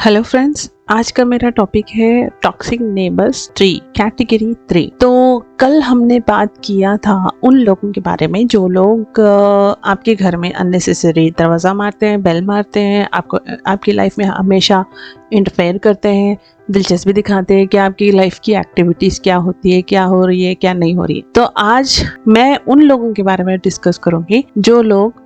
Hello friends, आज का मेरा टॉपिक है टॉक्सिक नेबर्स 3 कैटेगरी 3। तो कल हमने बात किया था उन लोगों के बारे में जो लोग आपके घर में अननेसेसरी दरवाज़ा मारते हैं, बेल मारते हैं, आपको आपकी लाइफ में हमेशा इंटरफेयर करते हैं, दिलचस्पी दिखाते हैं कि आपकी लाइफ की एक्टिविटीज़ क्या होती है, क्या हो रही है, क्या नहीं हो रही है। तो आज मैं उन लोगों के बारे में डिस्कस करूंगी जो लोग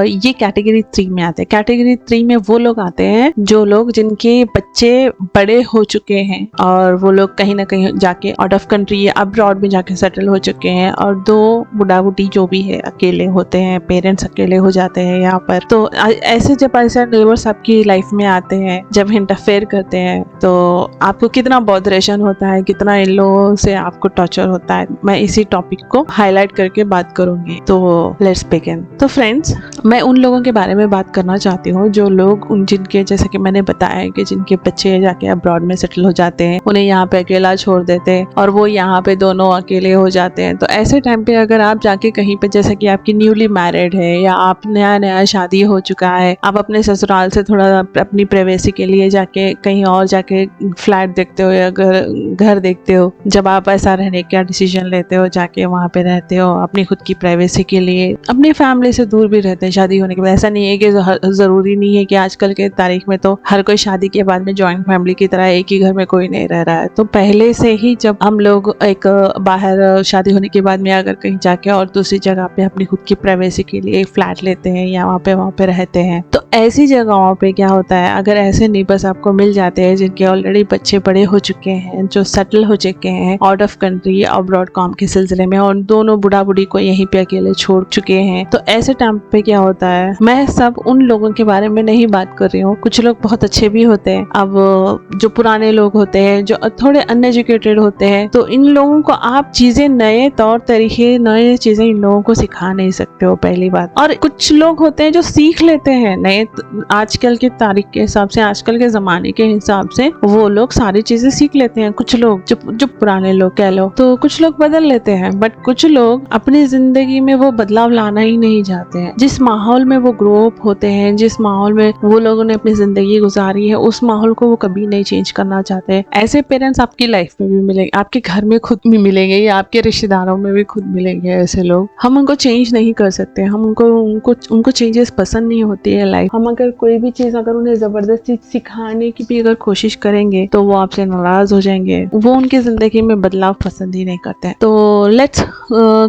ये कैटेगरी 3 में आते हैं। कैटेगरी 3 में वो लोग आते हैं जो लोग जिनके बच्चे बड़े हो चुके हैं और वो लोग कहीं ना कहीं जाके आउट ऑफ कंट्री या अब्रॉड में जाके सेटल हो चुके हैं, और दो बुढ़ा बुढ़ी जो भी है अकेले होते हैं, पेरेंट्स अकेले हो जाते हैं यहाँ पर। तो ऐसे जब ऐसे नेबर्स आपकी लाइफ में आते हैं, जब इंटरफेयर करते हैं, तो आपको कितना बॉदरेशन होता है, कितना इन लोगों से आपको टॉर्चर होता है, मैं इसी टॉपिक को हाईलाइट करके बात करूंगी। तो लेट्स बिगिन। तो फ्रेंड्स, मैं उन लोगों के बारे में बात करना चाहती हूँ जो लोग जिनके, जैसे कि मैंने बताया कि जिनके बच्चे जाके अब्रॉड में सेटल हो जाते हैं, उन्हें यहाँ पे अकेला छोड़ देते हैं और वो यहाँ पे दोनों अकेले हो जाते हैं। तो ऐसे टाइम पे अगर आप जाके कहीं पे, जैसे कि आपकी न्यूली मैरिड है या आप नया शादी हो चुका है, आप अपने ससुराल से थोड़ा अपनी प्राइवेसी के लिए जाके कहीं और जाके फ्लैट देखते हो या घर देखते हो, जब आप ऐसा रहने का डिसीजन लेते हो, जाके वहाँ पे रहते हो अपनी खुद की प्राइवेसी के लिए, अपनी फैमिली से दूर भी रहते हैं शादी होने के बाद। ऐसा नहीं है कि जरूरी नहीं है कि आजकल के तारीख में तो हर कोई शादी के बाद में जॉइंट फैमिली की तरह एक ही घर में कोई नहीं रह रहा है। तो पहले से ही जब हम लोग एक बाहर शादी होने के बाद में अगर कहीं जाके और दूसरी जगह पे अपनी खुद की प्राइवेसी के लिए एक फ्लैट लेते हैं या वहाँ पे रहते हैं, तो ऐसी जगहों पे क्या होता है, अगर ऐसे नेबर्स आपको मिल जाते हैं जिनके ऑलरेडी बच्चे बड़े हो चुके हैं, जो सेटल हो चुके हैं आउट ऑफ कंट्री अब्रॉड काम के सिलसिले में, और दोनों बुढ़ा बुढ़ी को यहीं पे अकेले छोड़ चुके हैं, तो ऐसे टाइम पे क्या होता है, मैं सब उन लोगों के बारे में नहीं बात कर रही हूँ। कुछ लोग बहुत अच्छे भी होते हैं। अब जो पुराने लोग होते हैं, जो थोड़े अनएजुकेटेड होते हैं, तो इन लोगों को आप चीजें, नए तौर तरीके, नए चीजें इन लोगों को सिखा नहीं सकते हो, पहली बात। और कुछ लोग होते हैं जो सीख लेते हैं नए, आजकल के तारीख के हिसाब से, आजकल के जमाने के हिसाब से वो लोग सारी चीजें सीख लेते हैं। कुछ लोग जो पुराने लोग कह लो, तो कुछ लोग बदल लेते हैं, बट कुछ लोग अपनी जिंदगी में वो बदलाव लाना ही नहीं चाहते हैं। जिस माहौल में वो ग्रो अप होते हैं, जिस माहौल में वो लोगों ने अपनी जिंदगी गुजारी है, उस माहौल को वो कभी नहीं चेंज करना चाहते। ऐसे पेरेंट्स आपकी लाइफ में भी मिलेंगे, आपके घर में खुद भी मिलेंगे या आपके रिश्तेदारों में भी खुद मिलेंगे। ऐसे लोग हम उनको चेंज नहीं कर सकते, हम उनको चेंजेस पसंद नहीं होती है लाइफ। हम अगर कोई भी चीज अगर उन्हें जबरदस्ती सिखाने की भी अगर कोशिश करेंगे तो वो आपसे नाराज हो जाएंगे, वो उनकी जिंदगी में बदलाव पसंद ही नहीं करते हैं। तो let's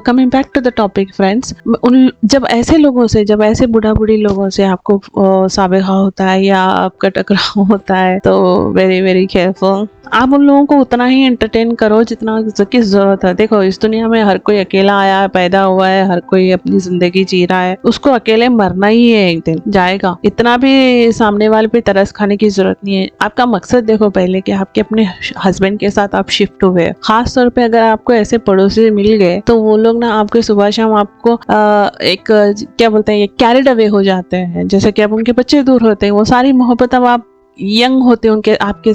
coming back to the topic friends, जब ऐसे लोगों से, जब ऐसे बुढ़ा बुढ़ी लोगों से आपको साबिका होता है या आपका टकराव होता है, तो वेरी वेरी केयरफुल। आप उन लोगों को उतना ही एंटरटेन करो जितना की जरूरत है। देखो, इस दुनिया में हर कोई अकेला आया है, पैदा हुआ है, हर कोई अपनी जिंदगी जी रहा है, उसको अकेले मरना ही है, एक दिन जाएगा। इतना भी सामने वाले पे तरस खाने की जरूरत नहीं है। आपका मकसद देखो पहले कि आपके अपने हस्बैंड के साथ आप शिफ्ट हुए। खास तौर पे अगर आपको ऐसे पड़ोसी मिल गए तो वो लोग ना आपके सुबह शाम आपको एक क्या बोलते हैं, कैरिड अवे हो जाते हैं। जैसे कि अब उनके बच्चे दूर होते हैं, वो सारी मोहब्बत अब आप यंग होते हैं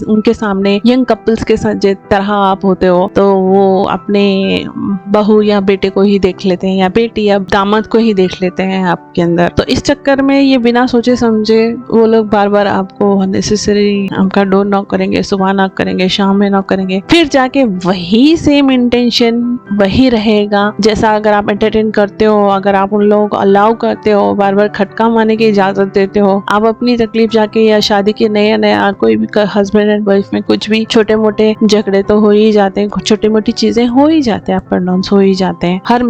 उनके सामने, यंग कपल्स के साथ जिस तरह आप होते हो, तो वो अपने बहू या बेटे को ही देख लेते हैं या बेटी या दामाद को ही देख लेते हैं आपके अंदर। तो इस चक्कर में ये बिना सोचे समझे वो लोग बार बार आपको अननेसेसरी आपका डोर नॉक करेंगे, सुबह नॉक करेंगे, शाम में नॉक करेंगे, फिर जाके वही सेम इंटेंशन वही रहेगा जैसा अगर आप एंटरटेन करते हो, अगर आप उन लोगों को अलाउ करते हो, बार बार खटका मारने की इजाजत देते हो। आप अपनी तकलीफ जाके, या शादी के नया कोई भी हस्बैंड एंड वाइफ में कुछ भी छोटे मोटे झगड़े तो हो ही जाते हैं, छोटी मोटी चीजें हो ही जाते हैं, अप एंड डाउन हो ही जाते हैं हर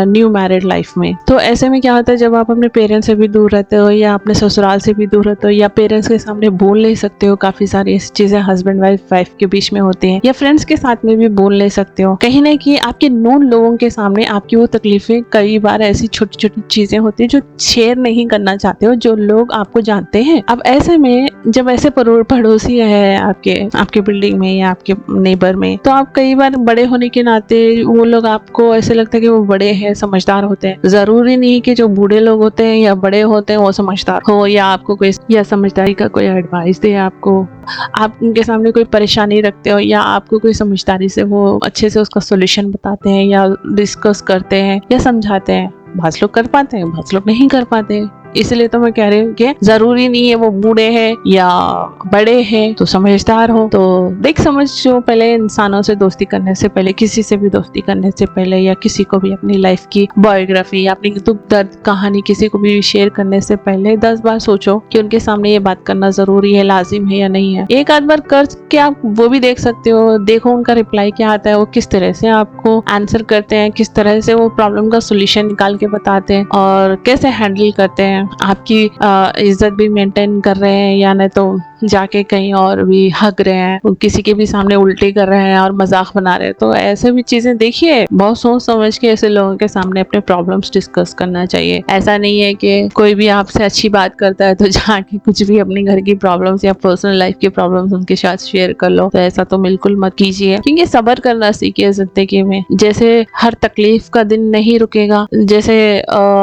न्यू मैरिड लाइफ में। तो ऐसे में क्या होता है, जब आप अपने पेरेंट्स से भी दूर रहते हो या अपने ससुराल से भी दूर रहते हो या पेरेंट्स के सामने बोल नहीं सकते हो, काफी सारी ऐसी चीजें हस्बैंड वाइफ के बीच में होती हैं, या फ्रेंड्स के साथ में भी बोल नहीं सकते हो, कहीं ना कहीं आपके नोन लोगों के सामने आपकी वो तकलीफें, कई बार ऐसी छोटी छोटी चीजें होती है जो शेयर नहीं करना चाहते हो, जो लोग आपको जानते हैं। अब ऐसे में जब ऐसे पड़ोसी है आपके बिल्डिंग में या आपके नेबर में, तो आप कई बार बड़े होने के नाते वो लोग आपको ऐसे लगता है कि वो बड़े हैं, समझदार होते हैं। जरूरी नहीं कि जो बूढ़े लोग होते हैं या बड़े होते हैं वो समझदार हो या आपको कोई या समझदारी का कोई एडवाइस दे आपको। आप उनके सामने कोई परेशानी रखते हो या आपको कोई समझदारी से वो अच्छे से उसका सोल्यूशन बताते हैं या डिस्कस करते हैं या समझाते हैं। बहुत लोग कर पाते हैं, बहुत लोग नहीं कर पाते। इसलिए तो मैं कह रही हूँ कि जरूरी नहीं है वो बूढ़े हैं या बड़े हैं तो समझदार हो। तो देख समझो, पहले इंसानों से दोस्ती करने से पहले, किसी से भी दोस्ती करने से पहले, या किसी को भी अपनी लाइफ की बायोग्राफी या अपनी दुख दर्द कहानी किसी को भी शेयर करने से पहले 10 बार सोचो कि उनके सामने ये बात करना जरूरी है, लाजिम है या नहीं है। एक आध बार करके आप वो भी देख सकते हो, देखो उनका रिप्लाई क्या आता है, वो किस तरह से आपको आंसर करते हैं, किस तरह से वो प्रॉब्लम का सोल्यूशन निकाल के बताते हैं और कैसे हैंडल करते हैं, आपकी इज्जत भी मेंटेन कर रहे हैं या नहीं तो जाके कहीं और भी हग रहे हैं, किसी के भी सामने उल्टी कर रहे हैं और मजाक बना रहे हैं। तो ऐसे भी चीजें देखिए, बहुत सोच समझ के ऐसे लोगों के सामने अपने प्रॉब्लम्स डिस्कस करना चाहिए। ऐसा नहीं है कि कोई भी आपसे अच्छी बात करता है तो जाके कुछ भी अपनी घर की प्रॉब्लम्स या पर्सनल लाइफ की प्रॉब्लम्स उनके साथ शेयर कर लो। तो ऐसा तो बिल्कुल मत कीजिए, क्योंकि सब्र करना सीखिए जिंदगी में। जैसे हर तकलीफ का दिन नहीं रुकेगा, जैसे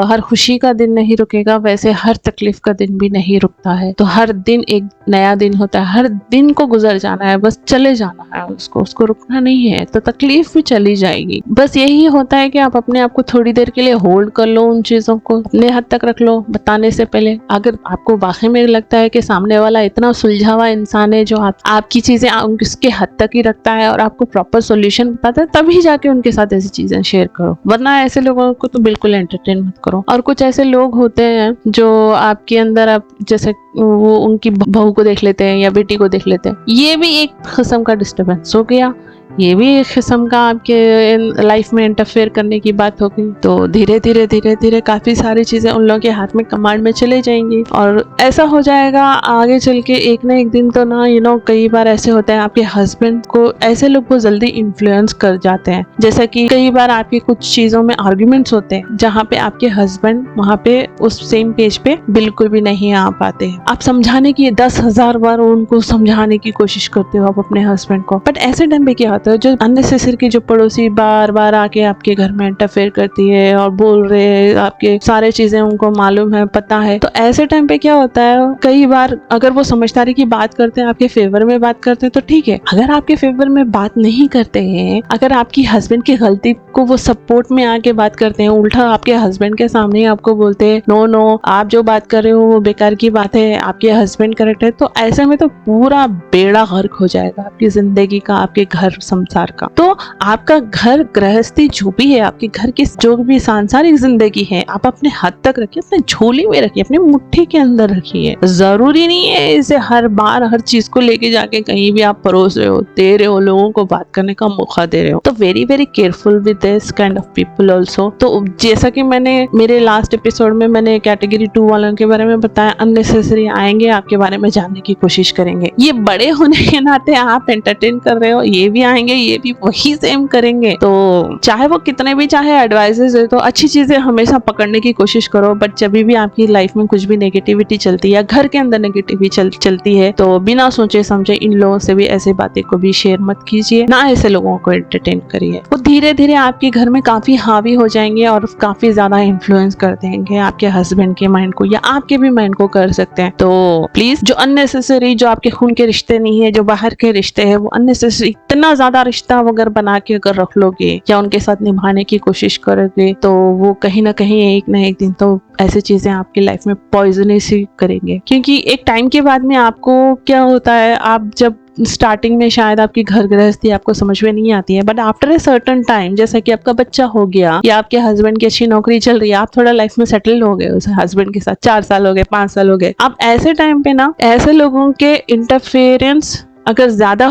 हर खुशी का दिन नहीं रुकेगा, वैसे हर तकलीफ का दिन भी नहीं रुकता है। तो हर दिन एक नया दिन होता है, हर दिन को गुजर जाना है, बस चले जाना है, उसको रुकना नहीं है। तो तकलीफ भी चली जाएगी। बस यही होता है कि आप अपने आप को थोड़ी देर के लिए होल्ड कर लो, उन चीजों को अपने हद तक रख लो बताने से पहले। अगर आपको वाकई में लगता है कि सामने वाला इतना सुलझा हुआ इंसान है जो आपकी चीजें उसके हद तक ही रखता है और आपको प्रॉपर सोल्यूशन बताता है, तभी जाके उनके साथ ऐसी चीजें शेयर करो, वरना ऐसे लोगों को तो बिल्कुल एंटरटेन मत करो। और कुछ ऐसे लोग होते हैं जो आपके अंदर, आप जैसे वो उनकी बहू को देख लेते हैं या बेटी को देख लेते हैं, ये भी एक किस्म का डिस्टर्बेंस हो गया, ये भी एक किस्म का आपके लाइफ में इंटरफेयर करने की बात हो गई। तो धीरे धीरे धीरे धीरे काफी सारी चीजें उन लोगों के हाथ में कमांड में चले जाएंगी और ऐसा हो जाएगा आगे चल के एक ना एक दिन तो ना कई बार ऐसे होता है आपके हस्बैंड को, ऐसे लोग को जल्दी इन्फ्लुएंस कर जाते हैं। जैसा कि कई बार आपकी कुछ चीजों में आर्ग्यूमेंट्स होते हैं जहाँ पे आपके हस्बैंड वहाँ पे उस सेम पेज पे बिल्कुल भी नहीं आ पाते हैं। आप समझाने की 10,000 बार उनको समझाने की कोशिश करते हो आप अपने हस्बैंड को, बट ऐसे टाइम पे क्या होता है, जो अननेसेसरी की जो पड़ोसी बार बार आके आपके घर में इंटरफेयर करती है और बोल रहे हैं, आपके सारे चीजें उनको मालूम है, पता है, तो ऐसे टाइम पे क्या होता है, कई बार अगर वो समझदारी की बात करते हैं, आपके फेवर में बात करते हैं तो ठीक है। अगर आपके फेवर में बात नहीं करते हैं, अगर आपकी हस्बैंड की गलती को वो सपोर्ट में आके बात करते हैं, उल्टा आपके हस्बैंड के सामने आपको बोलते हैं नो आप जो बात कर रहे हो वो बेकार की बात है, आपके हस्बैंड करेक्ट है, तो ऐसे में तो पूरा बेड़ा गर्क हो जाएगा आपकी जिंदगी का, आपके घर संसार का। तो आपका घर गृहस्थी जो भी है, आपके घर की जो भी सांसारिक जिंदगी है, आप अपने हद तक रखिए, अपने झोली में रखिए, अपने मुट्ठी के अंदर रखिए। जरूरी नहीं है इसे हर बार हर चीज को लेके जाके कहीं भी आप परोस रहे हो, दे रहे हो, लोगों को बात करने का मौका दे रहे हो। तो very very careful with this kind of people also. तो जैसा कि मैंने मेरे लास्ट एपिसोड में मैंने कैटेगरी 2 वालों के बारे में बताया, अननेसेसरी आएंगे आपके बारे में जानने की कोशिश करेंगे। ये बड़े होने के नाते आप एंटरटेन कर रहे हो, ये भी आएंगे, ये भी वही सेम करेंगे। तो चाहे वो कितने भी चाहे एडवाइसेस है, तो अच्छी चीजें हमेशा पकड़ने की कोशिश करो। बट जब भी आपकी लाइफ में कुछ भी नेगेटिविटी चलती है, घर के अंदर नेगेटिविटी चलती है, तो बिना सोचे समझे इन लोगों से भी ऐसी बातें को भी शेयर मत कीजिए, ना ऐसे लोगों को एंटरटेन करिए। वो धीरे धीरे आपके घर में काफी हावी हो जाएंगे और काफी ज्यादा इन्फ्लुएंस कर देंगे आपके हस्बैंड के माइंड को, या आपके भी माइंड को कर सकते हैं। तो प्लीज जो अननेसेसरी, जो आपके खून के रिश्ते नहीं है, जो बाहर के रिश्ते है, वो अननेसेसरी इतना ज्यादा रिश्ता अगर बना के अगर रख लोगे या उनके साथ निभाने की कोशिश करोगे, तो वो कहीं ना कहीं एक ना एक दिन तो ऐसी चीजें आपकी लाइफ में पॉइजनस ही करेंगे। क्योंकि एक टाइम के बाद में आपको क्या होता है, आप जब स्टार्टिंग में शायद आपकी घर गृहस्थी आपको समझ में नहीं आती है, but after a certain time, जैसा कि आपका बच्चा हो गया या आपके हस्बैंड की अच्छी नौकरी चल रही है, आप थोड़ा लाइफ में सेटल हो गए उस हस्बैंड के साथ, 4 साल हो गए, 5 साल हो गए, आप ऐसे टाइम पे ना ऐसे लोगों के इंटरफेरेंस अगर ज्यादा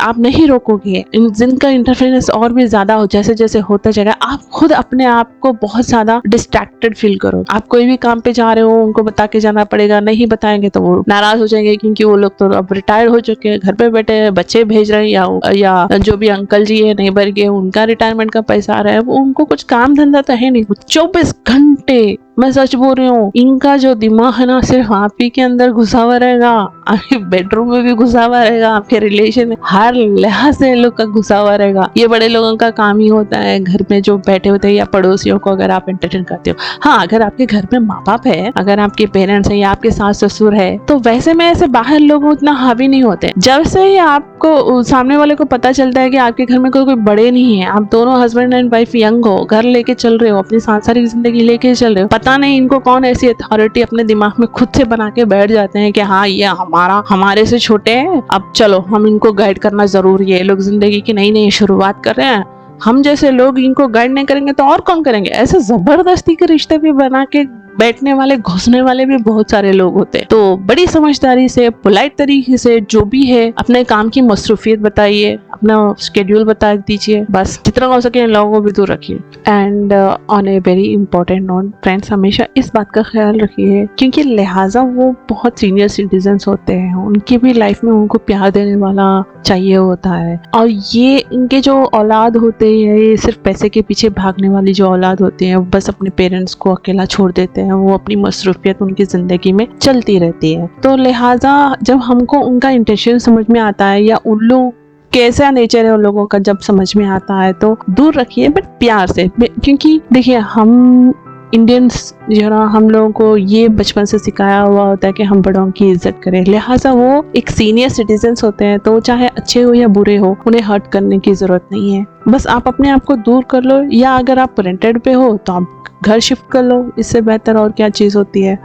आप नहीं रोकोगे, जिनका इंटरफेरेंस और भी ज्यादा हो, जैसे जैसे होता जाएगा, आप खुद अपने आप को बहुत ज्यादा डिस्ट्रैक्टेड फील करो। आप कोई भी काम पे जा रहे हो, उनको बता के जाना पड़ेगा, नहीं बताएंगे तो वो नाराज हो जाएंगे, क्योंकि वो लोग तो अब रिटायर हो चुके हैं, घर पे बैठे हैं, बच्चे भेज रहे हैं, या जो भी अंकल जी है नेबर के, उनका रिटायरमेंट का पैसा आ रहा है, वो उनको कुछ काम धंधा तो है नहीं। 24 घंटे, मैं सच बोल रही हूँ, इनका जो दिमाग है ना सिर्फ आप ही के अंदर घुसा हुआ रहेगा, आपके बेडरूम में भी घुसा हुआ रहेगा, आपके रिलेशन में हर लिहाज से लोग का घुसा हुआ रहेगा। ये बड़े लोगों का काम ही होता है घर में जो बैठे होते हैं, या पड़ोसियों को अगर आप एंटरटेन करते हो। हाँ, अगर आपके घर में माँ बाप है, अगर आपके पेरेंट्स है या आपके सास ससुर है, तो वैसे में ऐसे बाहर लोग उतना हावी नहीं होते। जब से ही आपको सामने वाले को पता चलता है कि आपके घर में कोई बड़े नहीं है, आप दोनों हस्बैंड एंड वाइफ यंग हो, घर लेके चल रहे हो, अपनी सांसारिक जिंदगी लेके चल रहे हो, पता नहीं इनको कौन ऐसी अथॉरिटी अपने दिमाग में खुद से बना के बैठ जाते हैं कि हाँ ये हमारे से छोटे हैं, अब चलो हम इनको गाइड करना जरूरी है। ये लोग जिंदगी की नई नई शुरुआत कर रहे हैं, हम जैसे लोग इनको गाइड नहीं करेंगे तो और कौन करेंगे। ऐसे जबरदस्ती के रिश्ते भी बना के बैठने वाले, घुसने वाले भी बहुत सारे लोग होते हैं। तो बड़ी समझदारी से, पोलाइट तरीके से जो भी है अपने काम की मसरूफियत बताइए, अपना स्केड्यूल बता दीजिए, बस जितना हो सके इन लोगों को भी दूर रखिए। And on a very important note friends, हमेशा इस बात का ख्याल रखिए क्योंकि लिहाजा वो बहुत सीनियर सिटीजन होते हैं, उनकी भी लाइफ में उनको प्यार देने वाला चाहिए होता है। और ये इनके जो औलाद होते हैं, ये सिर्फ पैसे के पीछे भागने वाली जो औलाद होते हैं, बस अपने पेरेंट्स को अकेला छोड़ देते हैं, वो अपनी मसरूफियत उनकी जिंदगी में चलती रहती है। तो लिहाजा जब हमको उनका इंटेंशन समझ में आता है या उन लोग कैसा नेचर है उन लोगों का जब समझ में आता है, तो दूर रखिए बट प्यार से। क्योंकि देखिए हम इंडियंस जो ना, हम लोगों को ये बचपन से सिखाया हुआ होता है कि हम बड़ों की इज्जत करें। लिहाजा वो एक सीनियर सिटीजन्स होते हैं, तो चाहे अच्छे हो या बुरे हो, उन्हें हर्ट करने की जरूरत नहीं है। बस आप अपने आप को दूर कर लो, या अगर आप रेंटेड पे हो तो आप घर शिफ्ट कर लो, इससे बेहतर और क्या चीज़ होती है।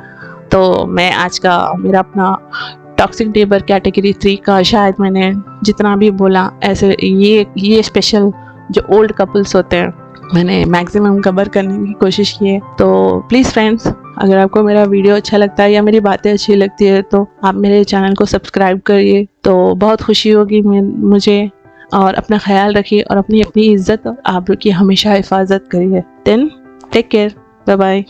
तो मैं आज का मेरा अपना टॉक्सिक नेबर कैटेगरी 3 का शायद मैंने जितना भी बोला, ऐसे ये स्पेशल जो ओल्ड कपल्स होते हैं मैंने मैक्सिमम कवर करने की कोशिश की है। तो प्लीज़ फ्रेंड्स, अगर आपको मेरा वीडियो अच्छा लगता है या मेरी बातें अच्छी लगती है तो आप मेरे चैनल को सब्सक्राइब करिए, तो बहुत खुशी होगी मुझे। और अपना ख्याल रखिए और अपनी इज्जत और आबरू की हमेशा हिफाजत करिए। Then take care, bye bye.